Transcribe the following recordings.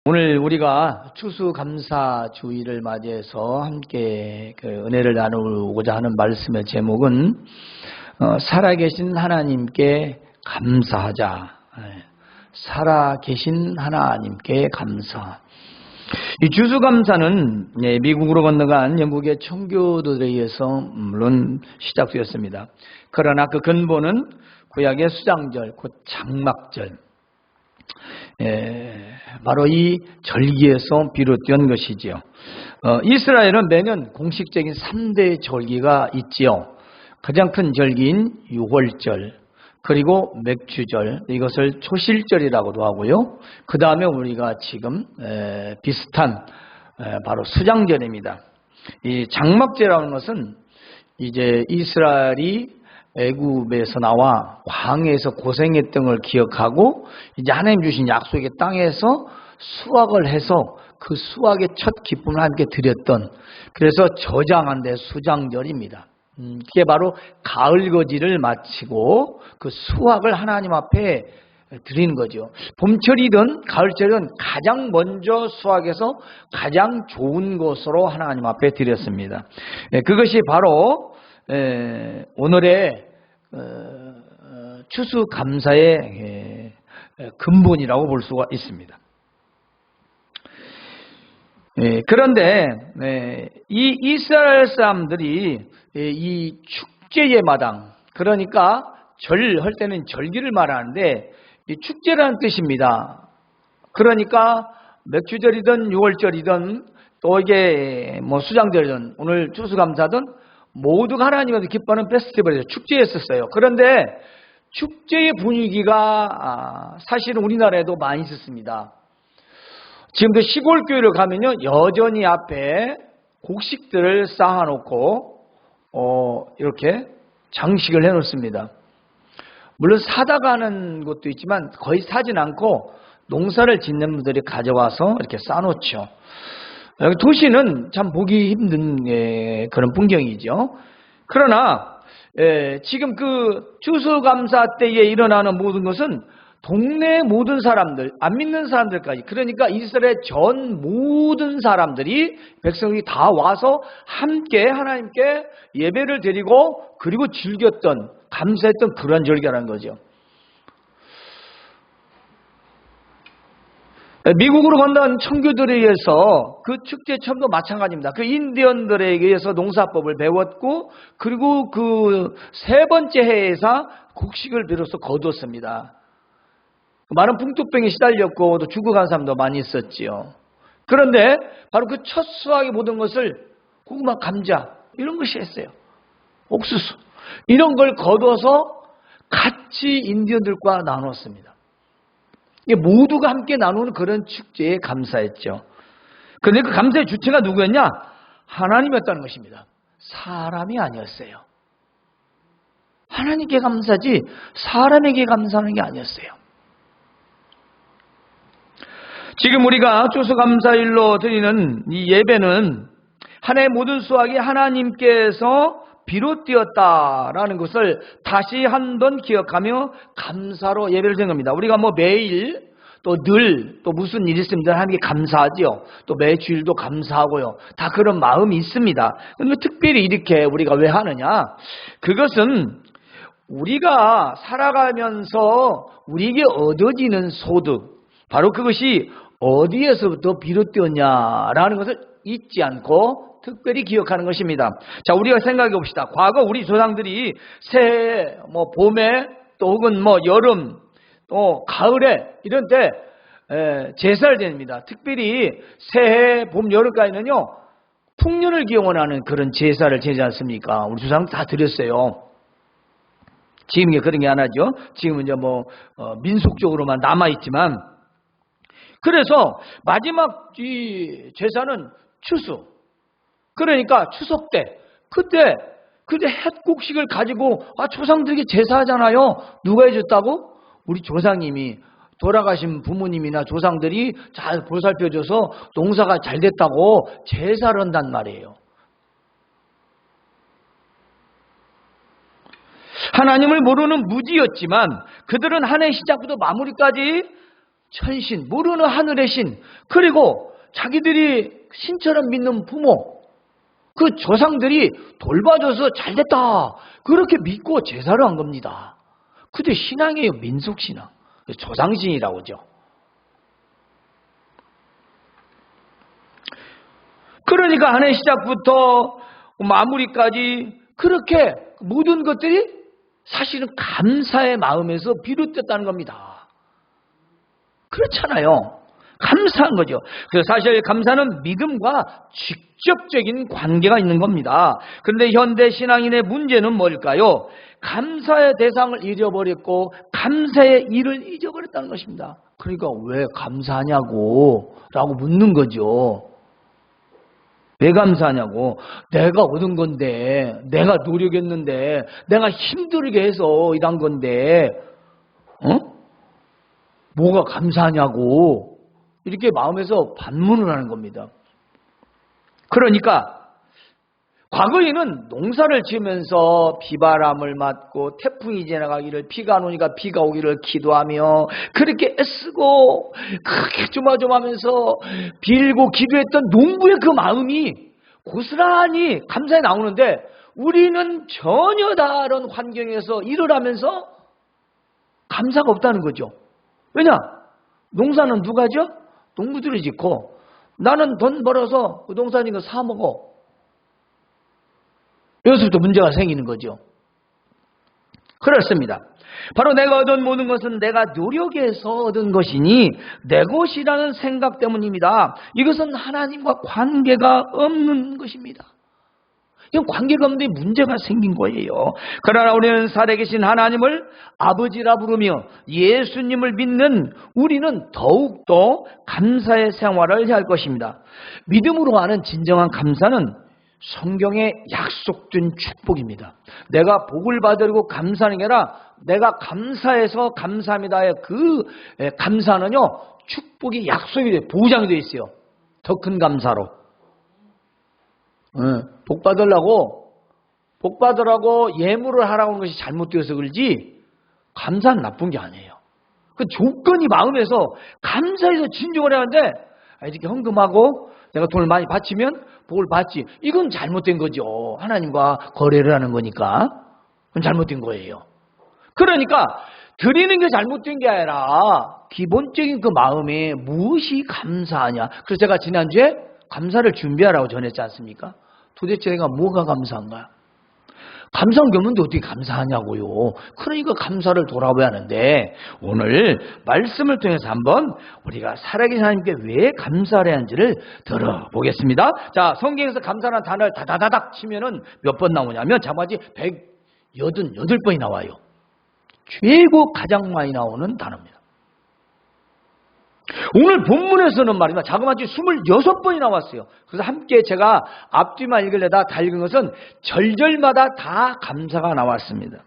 오늘 우리가 추수감사주의를 맞이해서 함께 은혜를 나누고자 하는 말씀의 제목은 살아계신 하나님께 감사하자. 살아계신 하나님께 감사. 이 추수감사는 미국으로 건너간 영국의 청교도들에 의해서 물론 시작되었습니다. 그러나 그 근본은 구약의 수장절, 곧 장막절, 바로 이 절기에서 비롯된 것이지요. 이스라엘은 매년 공식적인 3대 절기가 있지요. 가장 큰 절기인 유월절, 그리고 맥주절, 이것을 초실절이라고도 하고요. 그 다음에 우리가 지금 비슷한 바로 수장절입니다. 이 장막절이라는 것은 이제 이스라엘이 애굽에서 나와 광야에서 고생했던 걸 기억하고 이제 하나님 주신 약속의 땅에서 수확을 해서 그 수확의 첫 기쁨을 함께 드렸던, 그래서 저장한 데 수장절입니다. 그게 바로 가을거지를 마치고 그 수확을 하나님 앞에 드리는 거죠. 봄철이든 가을철이든 가장 먼저 수확해서 가장 좋은 것으로 하나님 앞에 드렸습니다. 그것이 바로 오늘의 추수감사의 근본이라고 볼 수가 있습니다. 그런데 이 이스라엘 사람들이 이 축제의 마당, 그러니까 절 할 때는 절기를 말하는데 이 축제라는 뜻입니다. 그러니까 맥주절이든 유월절이든 또 이게 뭐 수장절이든 오늘 추수감사든 모두가 하나님께서 기뻐하는 페스티벌이죠. 축제였었어요. 그런데 축제의 분위기가 사실은 우리나라에도 많이 있었습니다. 지금도 시골 교회를 가면요, 여전히 앞에 곡식들을 쌓아놓고 이렇게 장식을 해놓습니다. 물론 사다 가는 곳도 있지만 거의 사진 않고 농사를 짓는 분들이 가져와서 이렇게 쌓아놓죠. 도시는 참 보기 힘든 그런 풍경이죠. 그러나 지금 그 추수감사 때에 일어나는 모든 것은 동네 모든 사람들, 안 믿는 사람들까지, 그러니까 이스라엘 전 모든 사람들이, 백성이 다 와서 함께 하나님께 예배를 드리고 그리고 즐겼던, 감사했던 그런 절기라는 거죠. 미국으로 건너간 청교들에 의해서 그 축제 처음도 마찬가지입니다. 그 인디언들에 의해서 농사법을 배웠고, 그리고 그 세 번째 해에서 곡식을 비로소 거두었습니다. 많은 풍토병에 시달렸고 또 죽어간 사람도 많이 있었지요. 그런데 바로 그 첫 수확의 모든 것을 고구마, 감자 이런 것이 했어요. 옥수수 이런 걸 거둬서 같이 인디언들과 나눴습니다. 모두가 함께 나누는 그런 축제에 감사했죠. 그런데 그 감사의 주체가 누구였냐? 하나님이었다는 것입니다. 사람이 아니었어요. 하나님께 감사지 사람에게 감사하는 게 아니었어요. 지금 우리가 추수감사일로 드리는 이 예배는 한 해의 모든 수확이 하나님께서 비롯되었다라는 것을 다시 한 번 기억하며 감사로 예배를 드리는 겁니다. 우리가 뭐 매일 또 늘 또 무슨 일이 있습니다. 하나님께 감사하지요. 또 매주일도 감사하고요. 다 그런 마음이 있습니다. 그런데 특별히 이렇게 우리가 왜 하느냐? 그것은 우리가 살아가면서 우리에게 얻어지는 소득, 바로 그것이 어디에서부터 비롯되었냐라는 것을 잊지 않고 특별히 기억하는 것입니다. 자, 우리가 생각해 봅시다. 과거 우리 조상들이 새해, 봄에, 또 혹은 여름, 또 가을에 이런 때 제사를 드립니다. 특별히 새해, 봄, 여름까지는요 풍년을 기원하는 그런 제사를 지내지 않습니까? 우리 조상 다 드렸어요. 지금은 그런 게 안 하죠. 지금은 이제 민속적으로만 남아 있지만, 그래서 마지막 이 제사는 추수. 그러니까 추석 때, 그때 햇곡식을 가지고 조상들에게 제사하잖아요. 누가 해줬다고? 우리 조상님이, 돌아가신 부모님이나 조상들이 잘 보살펴줘서 농사가 잘 됐다고 제사를 한단 말이에요. 하나님을 모르는 무지였지만 그들은 한 해 시작부터 마무리까지 천신, 모르는 하늘의 신, 그리고 자기들이 신처럼 믿는 부모, 그 조상들이 돌봐줘서 잘됐다 그렇게 믿고 제사를 한 겁니다. 그게 신앙이에요. 민속신앙, 조상신이라고 하죠. 그러니까 한 해 시작부터 마무리까지 그렇게 모든 것들이 사실은 감사의 마음에서 비롯됐다는 겁니다. 그렇잖아요. 감사한 거죠. 그래서 사실 감사는 믿음과 직접적인 관계가 있는 겁니다. 그런데 현대 신앙인의 문제는 뭘까요? 감사의 대상을 잃어버렸고 감사의 일을 잊어버렸다는 것입니다. 그러니까 왜 감사하냐고 라고 묻는 거죠. 왜 감사하냐고. 내가 얻은 건데, 내가 노력했는데, 내가 힘들게 해서 일한 건데 뭐가 감사하냐고 이렇게 마음에서 반문을 하는 겁니다. 그러니까 과거에는 농사를 지으면서 비바람을 맞고 태풍이 지나가기를, 비가 안 오니까 비가 오기를 기도하며 그렇게 애쓰고 그렇게 조마조마하면서 빌고 기도했던 농부의 그 마음이 고스란히 감사에 나오는데, 우리는 전혀 다른 환경에서 일을 하면서 감사가 없다는 거죠. 왜냐? 농사는 누가 져? 농부들이 짓고, 나는 돈 벌어서 그 농사진 거 사 먹어. 여기서부터 문제가 생기는 거죠. 그렇습니다. 바로 내가 얻은 모든 것은 내가 노력해서 얻은 것이니 내 것이라는 생각 때문입니다. 이것은 하나님과 관계가 없는 것입니다. 이건 관계가 없는데 문제가 생긴 거예요. 그러나 우리는 살아계신 하나님을 아버지라 부르며 예수님을 믿는 우리는 더욱더 감사의 생활을 해야 할 것입니다. 믿음으로 하는 진정한 감사는 성경에 약속된 축복입니다. 내가 복을 받으려고 감사하는 게 아니라 내가 감사해서 감사합니다의 그 감사는요, 축복이 약속이 돼요. 보장이 되어 있어요. 더 큰 감사로. 복 받으라고 예물을 하라고 하는 것이 잘못되어서 그러지 감사는 나쁜 게 아니에요. 그 조건이 마음에서 감사해서 진정을 하는데 이렇게 헌금하고 내가 돈을 많이 바치면 복을 받지, 이건 잘못된 거죠. 하나님과 거래를 하는 거니까 그건 잘못된 거예요. 그러니까 드리는 게 잘못된 게 아니라 기본적인 그 마음에 무엇이 감사하냐. 그래서 제가 지난주에 감사를 준비하라고 전했지 않습니까? 도대체 내가 뭐가 감사한가? 감사한 게 없는데 어떻게 감사하냐고요. 그러니까 감사를 돌아봐야 하는데, 오늘 말씀을 통해서 한번 우리가 살아계신 하나님께 왜 감사를 해야 하는지를 들어보겠습니다. 자, 성경에서 감사라는 단어를 다다다닥 치면은 몇 번 나오냐면 자마치 188번이 나와요. 최고 가장 많이 나오는 단어입니다. 오늘 본문에서는 말입니다, 자그마치 26번이 나왔어요. 그래서 함께 제가 앞뒤만 읽으려다 다 읽은 것은 절절마다 다 감사가 나왔습니다.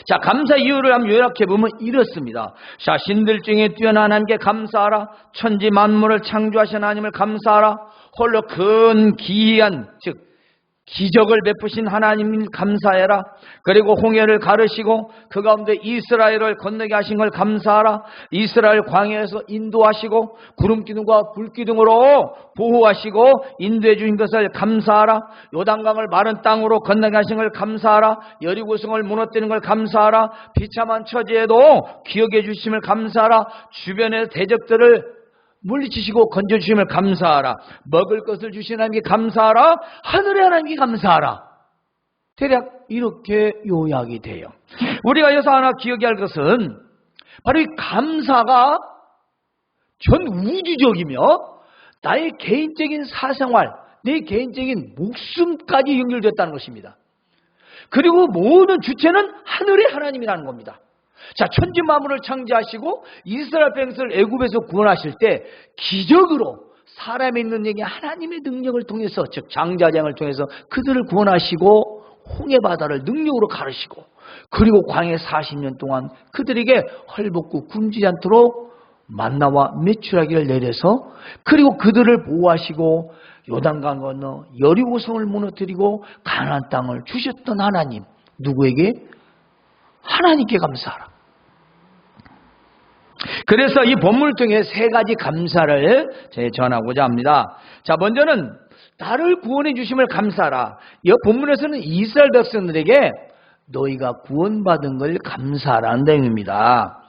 자, 감사 이유를 한번 요약해보면 이렇습니다. 자, 신들 중에 뛰어난 하나님께 감사하라. 천지 만물을 창조하신 하나님을 감사하라. 홀로 큰 기이한, 즉 기적을 베푸신 하나님 감사해라. 그리고 홍해를 가르시고 그 가운데 이스라엘을 건너게 하신 걸 감사하라. 이스라엘 광야에서 인도하시고 구름기둥과 불기둥으로 보호하시고 인도해 주신 것을 감사하라. 요단강을 마른 땅으로 건너게 하신 걸 감사하라. 여리고성을 무너뜨리는 걸 감사하라. 비참한 처지에도 기억해 주심을 감사하라. 주변의 대적들을 물리치시고 건져주심을 감사하라. 먹을 것을 주신 하나님께 감사하라. 하늘의 하나님께 감사하라. 대략 이렇게 요약이 돼요. 우리가 여기서 하나 기억해야 할 것은 바로 이 감사가 전 우주적이며 나의 개인적인 사생활, 내 개인적인 목숨까지 연결됐다는 것입니다. 그리고 모든 주체는 하늘의 하나님이라는 겁니다. 자, 천지 만물을 창조하시고 이스라엘 백성을 애굽에서 구원하실 때 기적으로 사람이 있는 얘기 하나님의 능력을 통해서, 즉 장자장을 통해서 그들을 구원하시고 홍해 바다를 능력으로 가르시고, 그리고 광야 40년 동안 그들에게 헐벗고 굶주리지 않도록 만나와 메추라기를 내려서, 그리고 그들을 보호하시고 요단강 건너 여리고성을 무너뜨리고 가나안 땅을 주셨던 하나님, 누구에게? 하나님께 감사하라. 그래서 이 본문을 통해 세 가지 감사를 전하고자 합니다. 자, 먼저는 나를 구원해 주심을 감사하라. 이 본문에서는 이스라엘 백성들에게 너희가 구원받은 걸 감사하라는 내용입니다.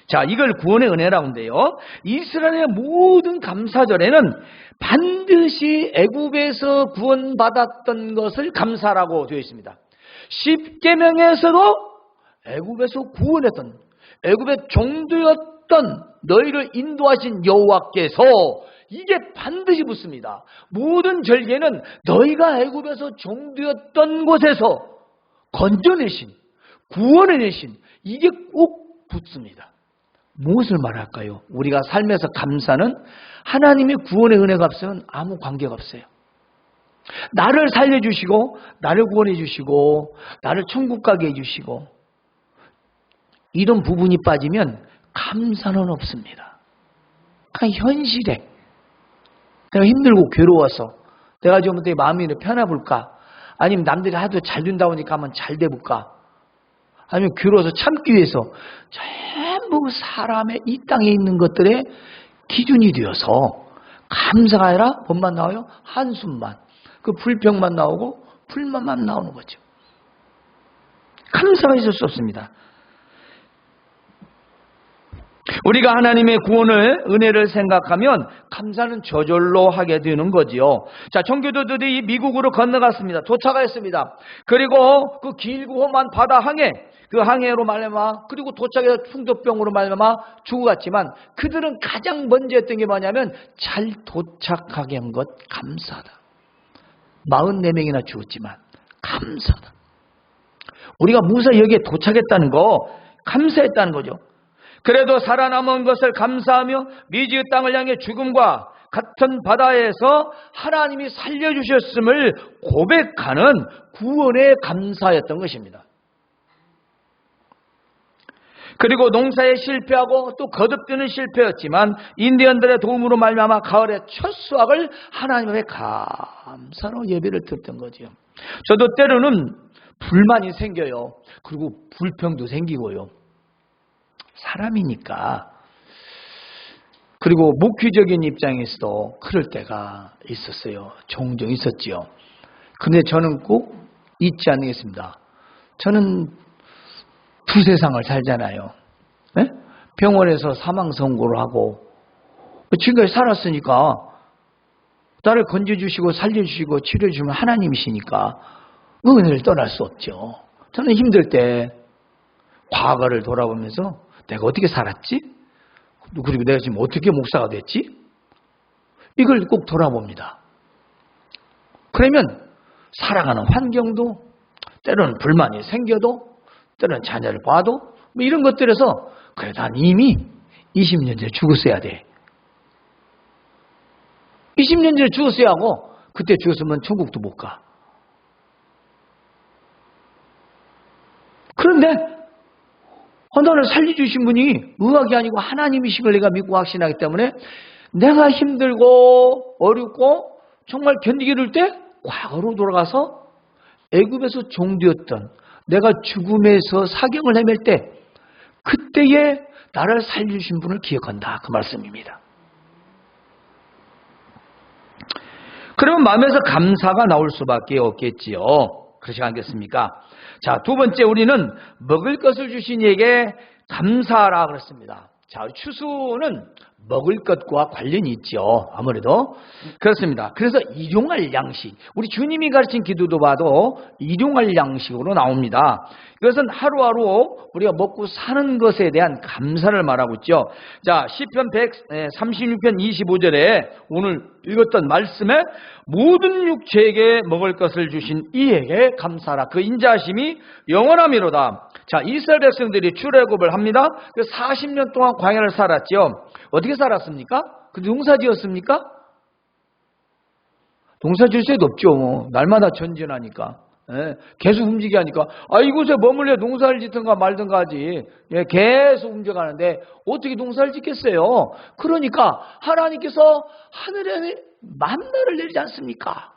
자, 이걸 구원의 은혜라고 하는데요. 이스라엘의 모든 감사절에는 반드시 애굽에서 구원받았던 것을 감사라고 되어 있습니다. 십계명에서도 애굽에서 구원했던, 애굽의 종되었던 너희를 인도하신 여호와께서, 이게 반드시 붙습니다. 모든 절개는 너희가 애굽에서 종되었던 곳에서 건져내신, 구원해내신, 이게 꼭 붙습니다. 무엇을 말할까요? 우리가 삶에서 감사는 하나님의 구원의 은혜가 없으면 아무 관계가 없어요. 나를 살려주시고, 나를 구원해주시고, 나를 천국 가게 해주시고, 이런 부분이 빠지면 감사는 없습니다. 그냥 현실에 내가 힘들고 괴로워서 내가 좀 어떻게 마음이 편해볼까? 아니면 남들이 하도 잘 된다고 하니까 한번 잘 돼볼까? 아니면 괴로워서 참기 위해서 전부 사람의 이 땅에 있는 것들의 기준이 되어서 감사가 아니라 뭐만 나와요? 한숨만, 그 불평만 나오고 불만만 나오는 거죠. 감사가 있을 수 없습니다. 우리가 하나님의 구원을, 은혜를 생각하면 감사는 저절로 하게 되는 거지요. 자, 청교도들이 미국으로 건너갔습니다. 도착했습니다. 그리고 그 길고 험한 바다 항해, 그 항해로 말미암아, 그리고 도착해서 풍토병으로 말미암아 죽어갔지만 그들은 가장 먼저 했던 게 뭐냐면 잘 도착하게 한 것 감사하다. 44명이나 죽었지만 감사하다. 우리가 무사히 여기에 도착했다는 거, 감사했다는 거죠. 그래도 살아남은 것을 감사하며 미지의 땅을 향해 죽음과 같은 바다에서 하나님이 살려주셨음을 고백하는 구원의 감사였던 것입니다. 그리고 농사에 실패하고 또 거듭되는 실패였지만 인디언들의 도움으로 말미암아 가을에 첫 수확을 하나님 앞에 감사로 예배를 드렸던 거죠. 저도 때로는 불만이 생겨요. 그리고 불평도 생기고요. 사람이니까. 그리고 목회적인 입장에서도 그럴 때가 있었어요. 종종 있었지요. 그런데 저는 꼭 잊지 않겠습니다. 저는 두세상을 살잖아요. 네? 병원에서 사망 선고를 하고 지금까지 살았으니까 나를 건져주시고 살려주시고 치료해주시면 하나님이시니까 은혜를 떠날 수 없죠. 저는 힘들 때 과거를 돌아보면서 내가 어떻게 살았지? 그리고 내가 지금 어떻게 목사가 됐지? 이걸 꼭 돌아봅니다. 그러면 살아가는 환경도 때로는 불만이 생겨도 때로는 자녀를 봐도 뭐 이런 것들에서 그래 난 이미 20년 전에 죽었어야 돼. 20년 전에 죽었어야 하고 그때 죽었으면 천국도 못 가. 그런데 나를 살려주신 분이 의학이 아니고 하나님이신 걸 내가 믿고 확신하기 때문에 내가 힘들고 어렵고 정말 견디기 어려울 때 과거로 돌아가서 애굽에서 종되었던 내가 죽음에서 사경을 헤맬 때 그때에 나를 살려주신 분을 기억한다. 그 말씀입니다. 그러면 마음에서 감사가 나올 수밖에 없겠지요. 그렇지 않겠습니까? 자, 두 번째 우리는 먹을 것을 주신 이에게 감사하라 그랬습니다. 자, 추수는 먹을 것과 관련이 있죠. 아무래도 그렇습니다. 그래서 일용할 양식, 우리 주님이 가르친 기도도 봐도 일용할 양식으로 나옵니다. 이것은 하루하루 우리가 먹고 사는 것에 대한 감사를 말하고 있죠. 자, 시편 136편 25절에 오늘 읽었던 말씀에 모든 육체에게 먹을 것을 주신 이에게 감사하라. 그 인자하심이 영원함이로다. 자, 이스라엘 백성들이 출애굽을 합니다. 40년 동안 광야를 살았죠. 어떻게 살았습니까? 그 농사 지었습니까? 농사 지을 새도 없죠. 날마다 전진하니까. 계속 움직이게 하니까 이곳에 머물러 농사를 짓든가 말든가 하지. 계속 움직여가는데 어떻게 농사를 짓겠어요? 그러니까 하나님께서 하늘에 만나를 내리지 않습니까?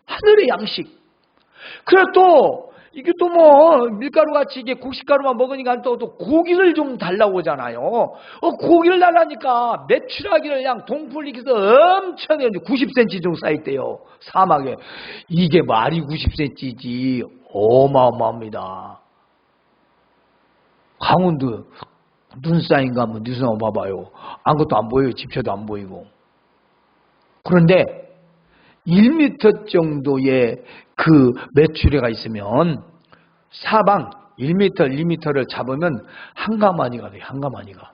하늘의 양식. 그래 또 이게 또 뭐 밀가루 같이 이게 곡식가루만 먹으니까 또 고기를 좀 달라고 하잖아요. 고기를 달라니까 메추라기를 그냥 동풀리기서 엄청 90cm 정도 쌓였대요. 사막에. 이게 말이 90cm지 어마어마합니다. 강원도 눈 쌓인가 한번 뉴스 한번 봐봐요. 아무것도 안 보여요. 집혀도 안 보이고. 그런데 1m 정도의 그 메추리가 있으면 사방 1m, 2m를 잡으면 한 가마니가 돼요. 한 가마니가.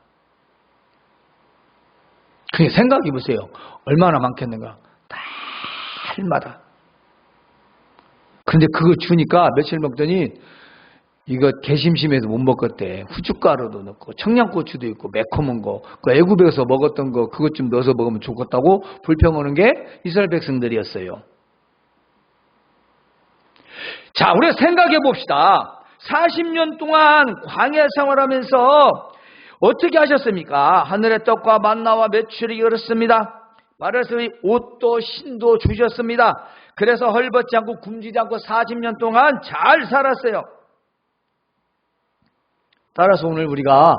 그게 생각해 보세요. 얼마나 많겠는가. 달마다. 그런데 그거 주니까 며칠 먹더니 이거 개심심해서 못 먹었대. 후춧가루도 넣고 청양고추도 있고 매콤한 거. 그 애굽에서 먹었던 거 그것 좀 넣어서 먹으면 좋겠다고 불평하는 게 이스라엘 백성들이었어요. 자, 우리가 생각해 봅시다. 40년 동안 광야 생활하면서 어떻게 하셨습니까? 하늘의 떡과 만나와 메추리 열었습니다. 말해서 옷도 신도 주셨습니다. 그래서 헐벗지 않고 굶주리지 않고 40년 동안 잘 살았어요. 따라서 오늘 우리가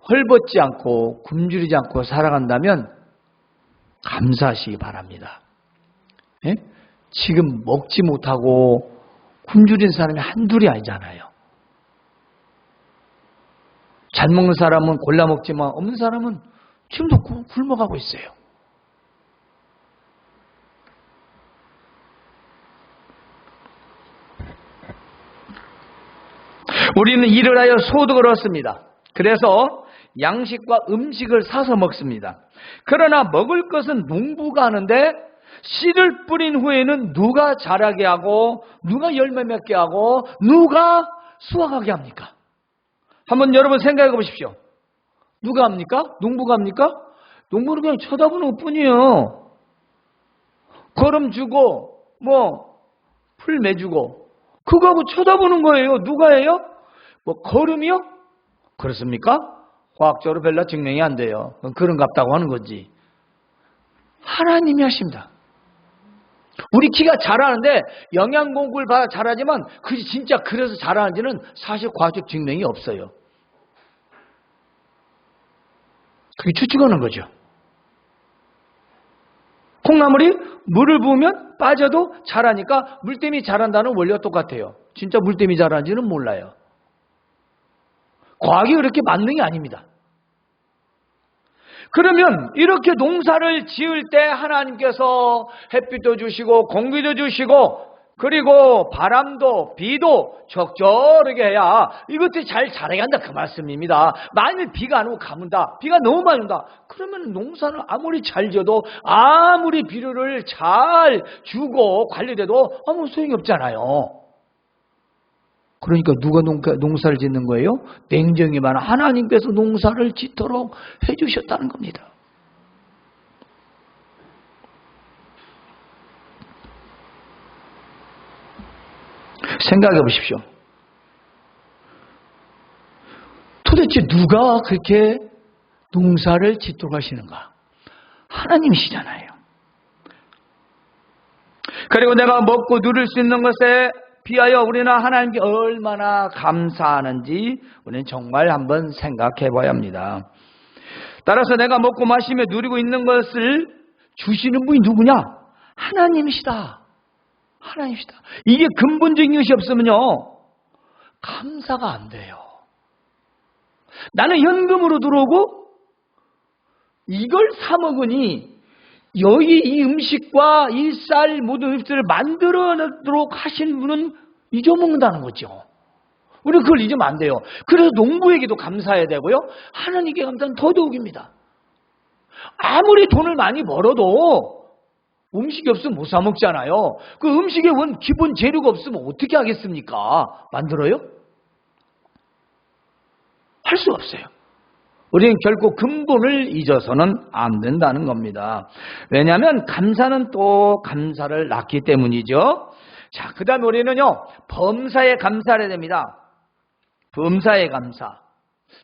헐벗지 않고 굶주리지 않고 살아간다면 감사하시기 바랍니다. 예? 지금 먹지 못하고 굶주린 사람이 한둘이 아니잖아요. 잘 먹는 사람은 골라 먹지만 없는 사람은 지금도 굶어가고 있어요. 우리는 일을 하여 소득을 얻습니다. 그래서 양식과 음식을 사서 먹습니다. 그러나 먹을 것은 농부가 하는데 씨를 뿌린 후에는 누가 자라게 하고 누가 열매 맺게 하고 누가 수확하게 합니까? 한번 여러분 생각해 보십시오. 누가 합니까? 농부가 합니까? 농부는 그냥 쳐다보는 것뿐이에요. 거름 주고 풀 매주고 그거하고 쳐다보는 거예요. 누가 해요? 거름이요? 그렇습니까? 과학적으로 별로 증명이 안 돼요. 그런 같다고 하는 거지. 하나님이 하십니다. 우리 키가 자라는데 영양 공급을 받아 자라지만 그게 진짜 그래서 자라는지는 사실 과학적 증명이 없어요. 그게 추측하는 거죠. 콩나물이 물을 부으면 빠져도 자라니까 물 때문에 자란다는 원리가 똑같아요. 진짜 물 때문에 자라는지는 몰라요. 과학이 그렇게 맞는 게 아닙니다. 그러면 이렇게 농사를 지을 때 하나님께서 햇빛도 주시고 공기도 주시고 그리고 바람도 비도 적절하게 해야 이것들이 잘 자라게 한다 그 말씀입니다. 만일 비가 안 오고 가문다. 비가 너무 많이 온다. 그러면 농사를 아무리 잘 지어도 아무리 비료를 잘 주고 관리돼도 아무 소용이 없잖아요. 그러니까 누가 농사를 짓는 거예요? 냉정히 말하면 하나님께서 농사를 짓도록 해주셨다는 겁니다. 생각해 보십시오. 도대체 누가 그렇게 농사를 짓도록 하시는가? 하나님이시잖아요. 그리고 내가 먹고 누릴 수 있는 것에 비하여 우리는 하나님께 얼마나 감사하는지 우리는 정말 한번 생각해 봐야 합니다. 따라서 내가 먹고 마시며 누리고 있는 것을 주시는 분이 누구냐? 하나님이시다. 하나님이시다. 이게 근본적인 것이 없으면요 감사가 안 돼요. 나는 현금으로 들어오고 이걸 사 먹으니 여기 이 음식과 이 쌀 모든 음식들을 만들어내도록 하신 분은 잊어먹는다는 거죠. 우리는 그걸 잊으면 안 돼요. 그래서 농부에게도 감사해야 되고요. 하나님께 감사는 더더욱입니다. 아무리 돈을 많이 벌어도 음식이 없으면 못 사 먹잖아요. 그 음식의 기본 재료가 없으면 어떻게 하겠습니까? 만들어요? 할 수 없어요. 우리는 결코 근본을 잊어서는 안 된다는 겁니다. 왜냐하면 감사는 또 감사를 낳기 때문이죠. 자, 그 다음에 우리는요 범사에 감사를 해야 됩니다. 범사에 감사.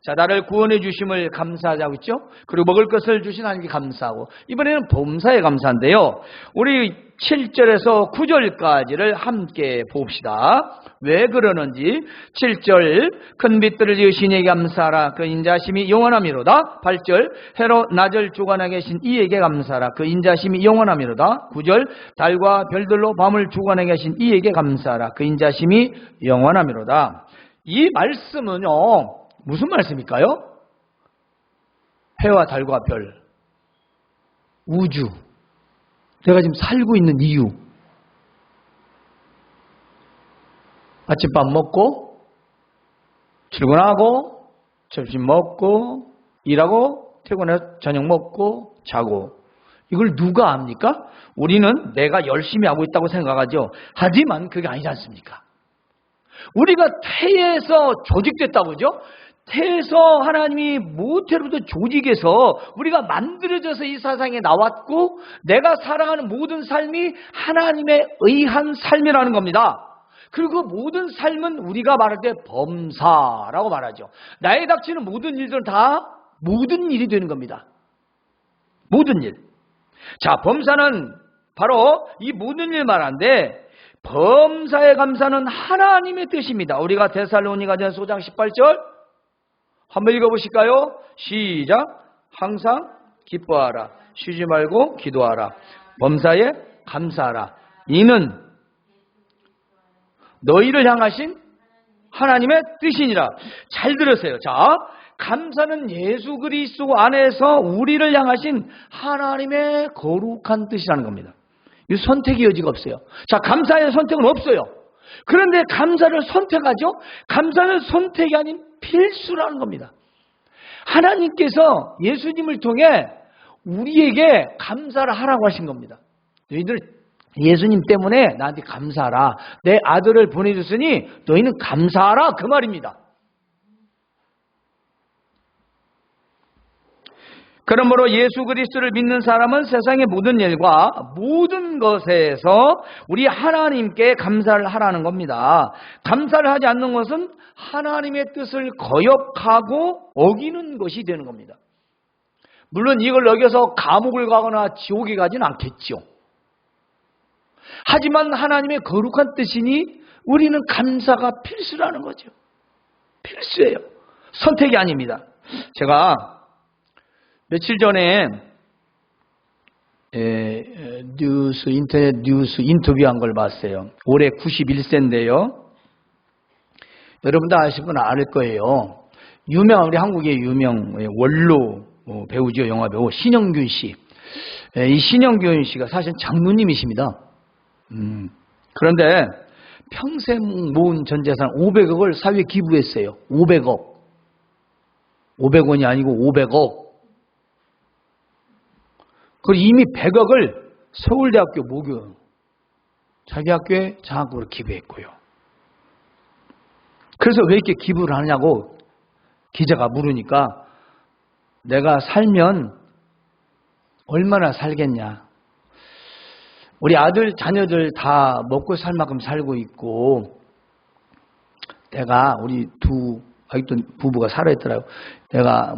자, 나를 구원해 주심을 감사하자고 있죠? 그리고 먹을 것을 주신 하나님께 감사하고, 이번에는 범사에 감사인데요. 우리 7절에서 9절까지를 함께 봅시다. 왜 그러는지. 7절, 큰 빛들을 지으신 이에게 감사하라. 그 인자심이 영원함이로다. 8절, 해로 낮을 주관하게 계신 이에게 감사하라. 그 인자심이 영원함이로다. 9절, 달과 별들로 밤을 주관하게 계신 이에게 감사하라. 그 인자심이 영원함이로다. 이 말씀은요, 무슨 말씀일까요? 해와 달과 별, 우주, 내가 지금 살고 있는 이유, 아침밥 먹고 출근하고 점심 먹고 일하고 퇴근해서 저녁 먹고 자고, 이걸 누가 압니까? 우리는 내가 열심히 하고 있다고 생각하죠. 하지만 그게 아니지 않습니까? 우리가 태에서 조직됐다고 그러죠? 태에서 하나님이 모태로부터 조직해서 우리가 만들어져서 이 세상에 나왔고, 내가 살아가는 모든 삶이 하나님에 의한 삶이라는 겁니다. 그리고 그 모든 삶은 우리가 말할 때 범사라고 말하죠. 나에 닥치는 모든 일들은 다 모든 일이 되는 겁니다. 모든 일. 자, 범사는 바로 이 모든 일 말하는데, 범사의 감사는 하나님의 뜻입니다. 우리가 데살로니가전서 5장 18절 한번 읽어보실까요? 시작. 항상 기뻐하라. 쉬지 말고 기도하라. 범사에 감사하라. 이는 너희를 향하신 하나님의 뜻이니라. 잘 들으세요. 자, 감사는 예수 그리스도 안에서 우리를 향하신 하나님의 거룩한 뜻이라는 겁니다. 이 선택의 여지가 없어요. 자, 감사의 선택은 없어요. 그런데 감사를 선택하죠? 감사는 선택이 아닌 필수라는 겁니다. 하나님께서 예수님을 통해 우리에게 감사를 하라고 하신 겁니다. 너희들 예수님 때문에 나한테 감사하라. 내 아들을 보내줬으니 너희는 감사하라. 그 말입니다. 그러므로 예수 그리스도를 믿는 사람은 세상의 모든 일과 모든 것에서 우리 하나님께 감사를 하라는 겁니다. 감사를 하지 않는 것은 하나님의 뜻을 거역하고 어기는 것이 되는 겁니다. 물론 이걸 어겨서 감옥을 가거나 지옥에 가지는 않겠죠. 하지만 하나님의 거룩한 뜻이니 우리는 감사가 필수라는 거죠. 필수예요. 선택이 아닙니다. 제가 며칠 전에 인터넷 뉴스 인터뷰한 걸 봤어요. 올해 91세인데요. 여러분도 아실 건 알 거예요. 우리 한국의 유명 원로 배우죠. 영화 배우 신영균 씨. 이 신영균 씨가 사실 장로님이십니다. 그런데 평생 모은 전 재산 500억을 사회에 기부했어요. 500억. 500원이 아니고 500억. 그리고 이미 100억을 서울대학교 모교 자기 학교에 장학금으로 기부했고요. 그래서 왜 이렇게 기부를 하냐고 기자가 물으니까 내가 살면 얼마나 살겠냐. 우리 아들 자녀들 다 먹고 살 만큼 살고 있고, 내가 우리 아직도 부부가 살아있더라고요.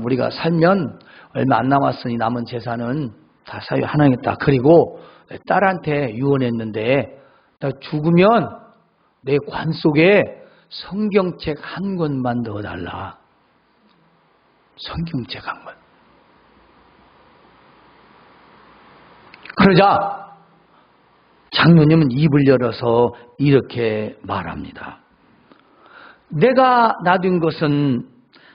우리가 살면 얼마 안 남았으니 남은 재산은 다 사유 하나겠다. 그리고 딸한테 유언했는데 나 죽으면 내 관 속에 성경책 한 권만 넣어달라. 성경책 한 권. 그러자 장로님은 입을 열어서 이렇게 말합니다. 내가 놔둔 것은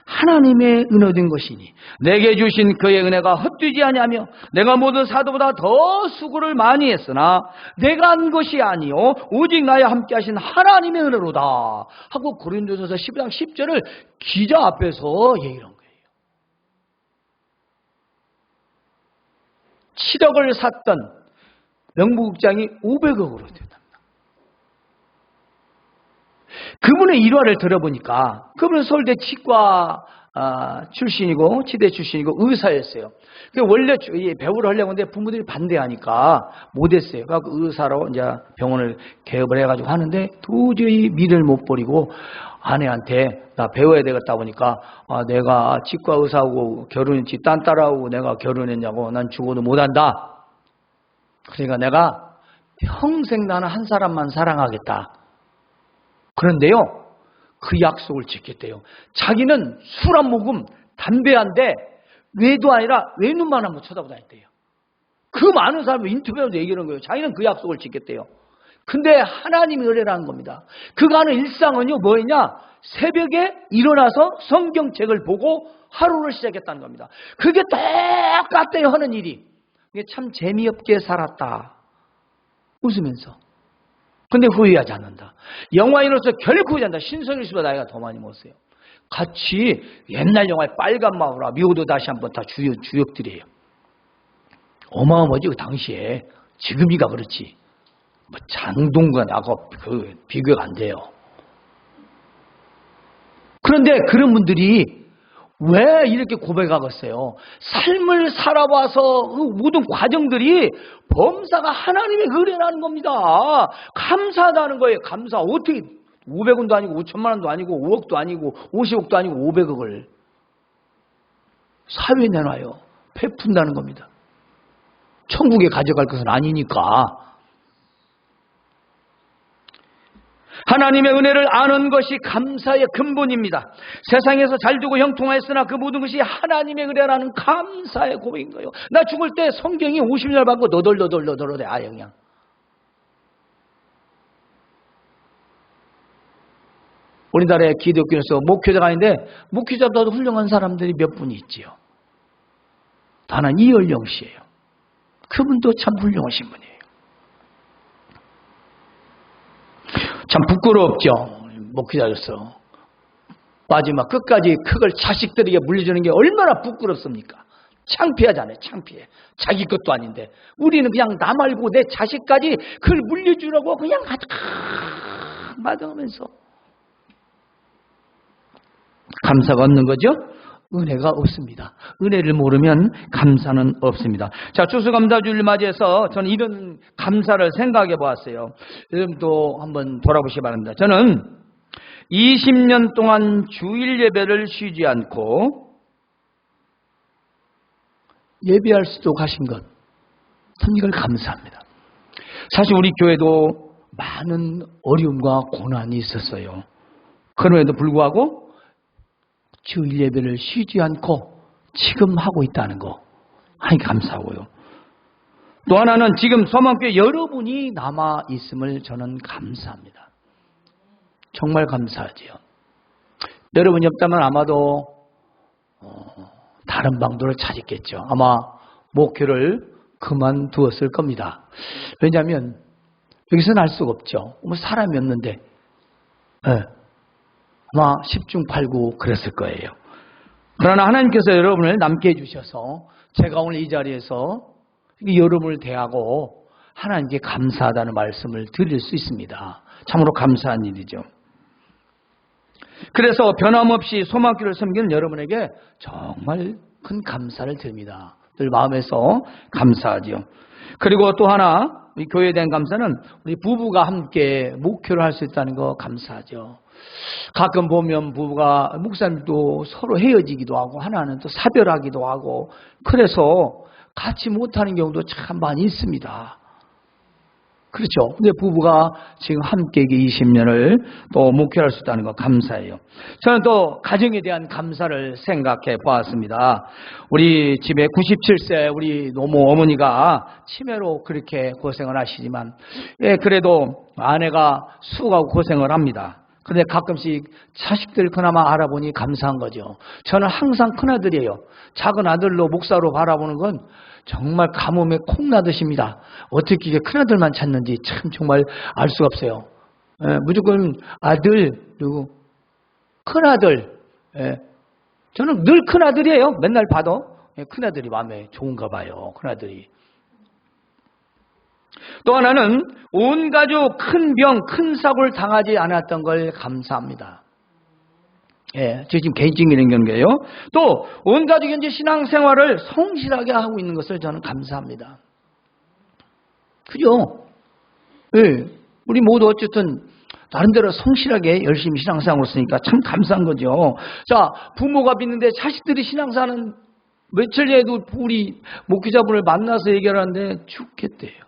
하나님의 은혜된 것이니 내게 주신 그의 은혜가 헛되지 아니하며 내가 모든 사도보다 더 수고를 많이 했으나 내가 한 것이 아니요 오직 나와 함께 하신 하나님의 은혜로다 하고 고린도전서 10장 10절을 기자 앞에서 얘기한 거예요. 7억을 샀던 명부국장이 500억으로 된답니다. 그 그분의 일화를 들어보니까 그분은 서울대 치과 출신이고 치대 출신이고 의사였어요. 원래 배우를 하려고 했는데 부모들이 반대하니까 못했어요. 그래서 의사로 이제 병원을 개업을 해가지고 하는데 도저히 미래를 못 버리고 아내한테 나 배워야 되겠다 보니까 내가 치과 의사하고 결혼했지 딴 딸하고 내가 결혼했냐고 난 죽어도 못한다. 그러니까 내가 평생 나는 한 사람만 사랑하겠다. 그런데요, 그 약속을 지켰대요. 자기는 술 한 모금, 담배 한 대, 외도 아니라 외눈만 한번 쳐다보고 다녔대요. 그 많은 사람이 인터뷰에서 얘기하는 거예요. 자기는 그 약속을 지켰대요. 근데 하나님이 의뢰라는 겁니다. 그가 하는 일상은요, 뭐였냐? 새벽에 일어나서 성경책을 보고 하루를 시작했다는 겁니다. 그게 똑같대요, 하는 일이. 이게 참 재미없게 살았다. 웃으면서. 근데 후회하지 않는다. 영화인으로서 결코 후회하지 않는다. 신성일 씨보다 나이가 더 많이 먹었어요. 같이 옛날 영화의 빨간 마우라, 미호도 다시 한번 다 주역들이에요. 어마어마하지, 그 당시에. 지금이가 그렇지. 뭐 장동건하고 그 비교가 안 돼요. 그런데 그런 분들이 왜 이렇게 고백하겠어요? 삶을 살아와서 그 모든 과정들이 범사가 하나님의 의뢰라는 겁니다. 감사하다는 거예요. 감사. 어떻게 500원도 아니고 5천만 원도 아니고 5억도 아니고 50억도 아니고 500억을 사회에 내놔요. 베푼다는 겁니다. 천국에 가져갈 것은 아니니까. 하나님의 은혜를 아는 것이 감사의 근본입니다. 세상에서 잘되고 형통하였으나 그 모든 것이 하나님의 은혜라는 감사의 고백인 거예요. 나 죽을 때 성경이 50년 받고 너덜너덜 아 그냥. 우리나라의 기독교에서 목회자가 아닌데 목회자보다도 훌륭한 사람들이 몇 분이 있지요. 다만 이열령 씨예요. 그분도 참 훌륭하신 분이에요. 참 부끄럽죠. 목회자로서 마지막 끝까지 그걸 자식들에게 물려주는 게 얼마나 부끄럽습니까? 창피하잖아요. 창피해. 자기 것도 아닌데 우리는 그냥 나 말고 내 자식까지 그걸 물려주라고 그냥 마당하면서 감사가 없는 거죠. 은혜가 없습니다. 은혜를 모르면 감사는 없습니다. 자, 추수감사주를 맞이해서 저는 이런 감사를 생각해 보았어요. 여러분도 한번 돌아보시기 바랍니다. 저는 20년 동안 주일 예배를 쉬지 않고 예배할 수도 가신 것, 참 이걸 감사합니다. 사실 우리 교회도 많은 어려움과 고난이 있었어요. 그럼에도 불구하고 주일 예배를 쉬지 않고 지금 하고 있다는 거, 하니 감사하고요. 또 하나는 지금 소망교회 여러분이 남아 있음을 저는 감사합니다. 정말 감사하지요. 여러분이 없다면 아마도 다른 방도를 찾았겠죠. 아마 목회를 그만두었을 겁니다. 왜냐하면 여기서는 알 수가 없죠. 뭐 사람이 없는데. 아마 10중 8구 그랬을 거예요. 그러나 하나님께서 여러분을 남게 해주셔서 제가 오늘 이 자리에서 여러분을 대하고 하나님께 감사하다는 말씀을 드릴 수 있습니다. 참으로 감사한 일이죠. 그래서 변함없이 소망교회를 섬기는 여러분에게 정말 큰 감사를 드립니다. 늘 마음에서 감사하지요. 그리고 또 하나 우리 교회에 대한 감사는 우리 부부가 함께 목회를 할 수 있다는 거 감사하죠. 가끔 보면 부부가 목사님도 서로 헤어지기도 하고 하나는 또 사별하기도 하고 그래서 같이 못하는 경우도 참 많이 있습니다. 그렇죠. 근데 부부가 지금 함께 20년을 또 목회할 수 있다는 거 감사해요. 저는 또 가정에 대한 감사를 생각해 보았습니다. 우리 집에 97세 우리 노모 어머니가 치매로 그렇게 고생을 하시지만 그래도 아내가 수고하고 고생을 합니다. 그런데 가끔씩 자식들 그나마 알아보니 감사한 거죠. 저는 항상 큰아들이에요. 작은 아들로 목사로 바라보는 건 정말 가뭄에 콩나듯입니다. 어떻게 큰아들만 찾는지 참 정말 알 수가 없어요. 무조건 아들 그리고 큰아들. 저는 늘 큰아들이에요. 맨날 봐도 큰아들이 마음에 좋은가 봐요. 큰아들이. 또 하나는 온 가족 큰 병, 큰 사고를 당하지 않았던 걸 감사합니다. 예, 저 지금 개인적인 경우예요. 또 온 가족이 현재 신앙생활을 성실하게 하고 있는 것을 저는 감사합니다. 그죠? 예, 우리 모두 어쨌든 나름대로 성실하게 열심히 신앙생활을 했으니까 참 감사한 거죠. 자, 부모가 믿는데 자식들이 신앙생활은 며칠 전에도 우리 목회자분을 만나서 얘기를 하는데 죽겠대요.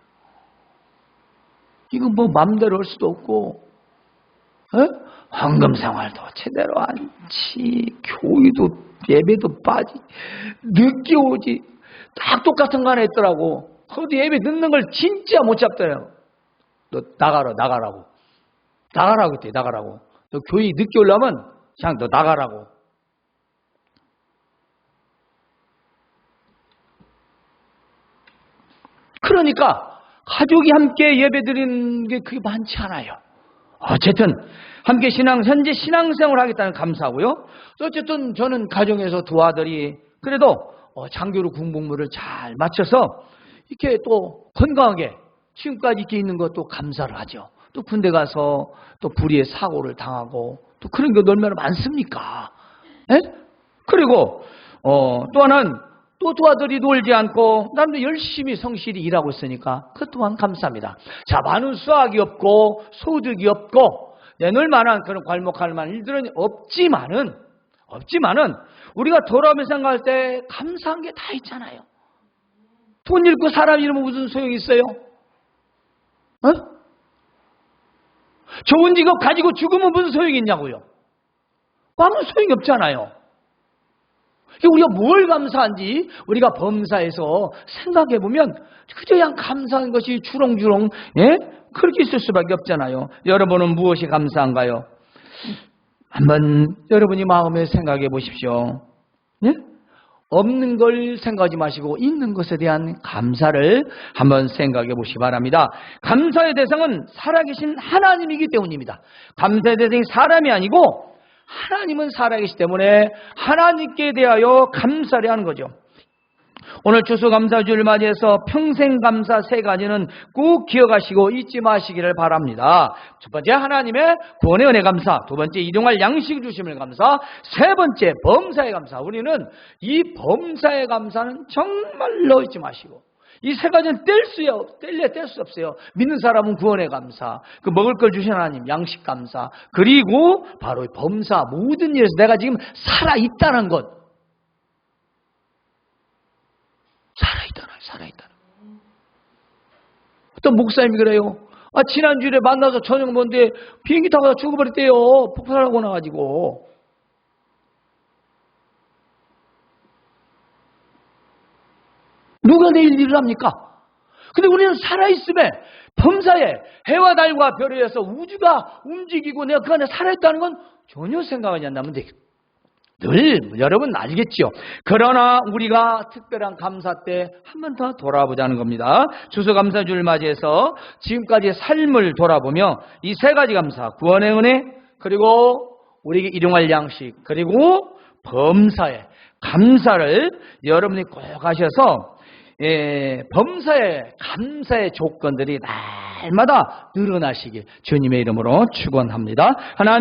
이거 뭐 맘대로 할 수도 없고, 에? 황금 생활도 제대로 않지, 교회도 예배도 빠지, 늦게 오지, 딱 똑같은 거 하나 했더라고. 거기 예배 늦는 걸 진짜 못 잡더래요. 너 나가라고. 나가라고 했대, 나가라고. 너 교회 늦게 오려면 그냥 너 나가라고. 그러니까 가족이 함께 예배드리는 게 그게 많지 않아요. 어쨌든 함께 현재 신앙생활을 하겠다는 감사하고요. 어쨌든 저는 가정에서 두 아들이 그래도 장교로 군복무를 잘 마쳐서 이렇게 또 건강하게 지금까지 이렇게 있는 것도 감사를 하죠. 또 군대 가서 또 불의의 사고를 당하고 또 그런 게 얼마나 많습니까? 에? 그리고 또 하나는 또 두 아들이 놀지 않고 나름대로 열심히 성실히 일하고 있으니까 그것 또한 감사합니다. 자, 많은 수확이 없고 소득이 없고 내놓을 만한 그런 괄목할 만한 일들은 없지만은 우리가 돌아오면서 생각할 때 감사한 게 다 있잖아요. 돈 잃고 사람 잃으면 무슨 소용이 있어요? 좋은 직업 가지고 죽으면 무슨 소용이 있냐고요? 아무 소용이 없잖아요. 우리가 뭘 감사한지 우리가 범사에서 생각해보면 그저 그냥 감사한 것이 주렁주렁 그렇게 있을 수밖에 없잖아요. 여러분은 무엇이 감사한가요? 한번 여러분이 마음에 생각해 보십시오. 없는 걸 생각하지 마시고 있는 것에 대한 감사를 한번 생각해 보시기 바랍니다. 감사의 대상은 살아계신 하나님이기 때문입니다. 감사의 대상이 사람이 아니고 하나님은 살아계시기 때문에 하나님께 대하여 감사를 하는 거죠. 오늘 추수감사주를 맞이해서 평생감사 세 가지는 꼭 기억하시고 잊지 마시기를 바랍니다. 첫 번째, 하나님의 구원의 은혜 감사. 두 번째, 일용할 양식 주심을 감사. 세 번째, 범사의 감사. 우리는 이 범사의 감사는 정말로 잊지 마시고 이 세 가지는 뗄 수 없어요. 믿는 사람은 구원의 감사, 그 먹을 걸 주신 하나님 양식 감사, 그리고 바로 범사, 모든 일에서 내가 지금 살아있다는 것. 살아있다는. 어떤 목사님이 그래요. 지난주에 만나서 저녁 먹는데 비행기 타고 죽어버렸대요. 폭발하고 나가지고. 누가 내일 일을 합니까? 근데 우리는 살아있음에 범사에 해와 달과 별에 의해서 우주가 움직이고 내가 그 안에 살아있다는 건 전혀 생각하지 않는다면 되겠다. 늘 여러분 알겠죠. 그러나 우리가 특별한 감사 때 한 번 더 돌아보자는 겁니다. 추수감사주를 맞이해서 지금까지의 삶을 돌아보며 이 세 가지 감사, 구원의 은혜, 그리고 우리에게 일용할 양식, 그리고 범사의 감사를 여러분이 꼭 하셔서 범사의 감사의 조건들이 날마다 늘어나시길 주님의 이름으로 축원합니다. 하나님